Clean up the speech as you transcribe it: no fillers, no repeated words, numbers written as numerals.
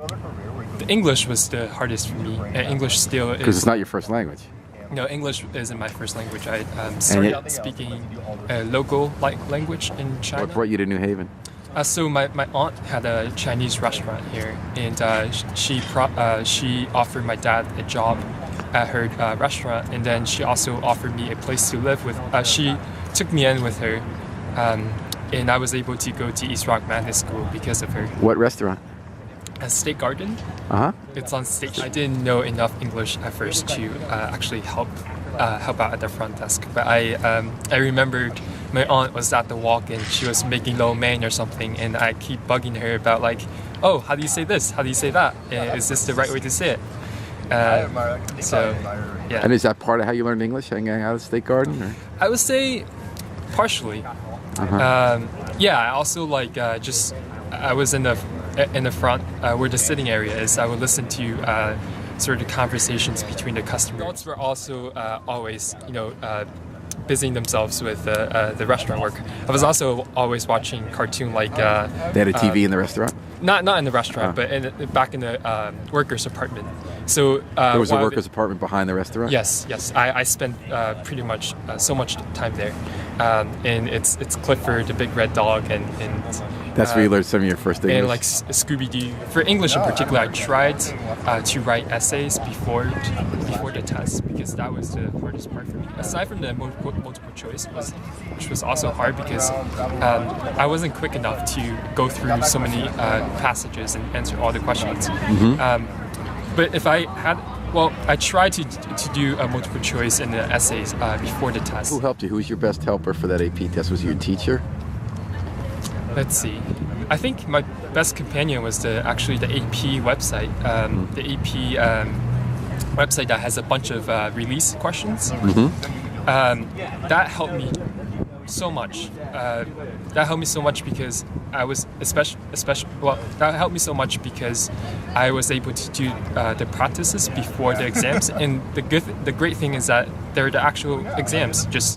The English was the hardest for me, and English still is. Because it's not your first language. No, English isn't my first language. I started speaking a local language in China. What brought you to New Haven? So my aunt had a Chinese restaurant here, and she offered my dad a job at her restaurant, and then she also offered me a place to live with. She took me in with her, and I was able to go to East Rock Magnet School because of her. What restaurant? State Garden. It's on stage. I didn't know enough English at first to actually help out at the front desk. But I remembered my aunt was at the walk-in. She was making lo mein or something, and I keep bugging her about like, oh, how do you say this? How do you say that? Is this the right way to say it? So, yeah. And is that part of how you learned English, hanging out at State Garden? Or? I would say partially. Yeah, I also like I was in the front where the sitting area is. I would listen to sort of conversations between the customers. Adults were also always, busying themselves with the restaurant work. I was also always watching cartoon like. They had a TV in the restaurant? Not in the restaurant, but back in the workers' apartment. So there was a workers' apartment behind the restaurant? Yes. I spent pretty much so much time there. And it's Clifford, the big red dog, and that's where you learned some of your first English? And like Scooby-Doo. For English in particular, I tried to write essays before the test because that was the hardest part for me. Aside from the multiple choice, which was also hard because I wasn't quick enough to go through so many passages and answer all the questions. But if I had, I tried to do a multiple choice in the essays before the test. Who helped you? Who was your best helper for that AP test? Was it your teacher? Let's see. I think my best companion was actually the AP website. The AP website that has a bunch of release questions. That helped me so much. That helped me so much because I was that helped me so much because I was able to do the practices before the exams. And the great thing is that they're the actual exams. Just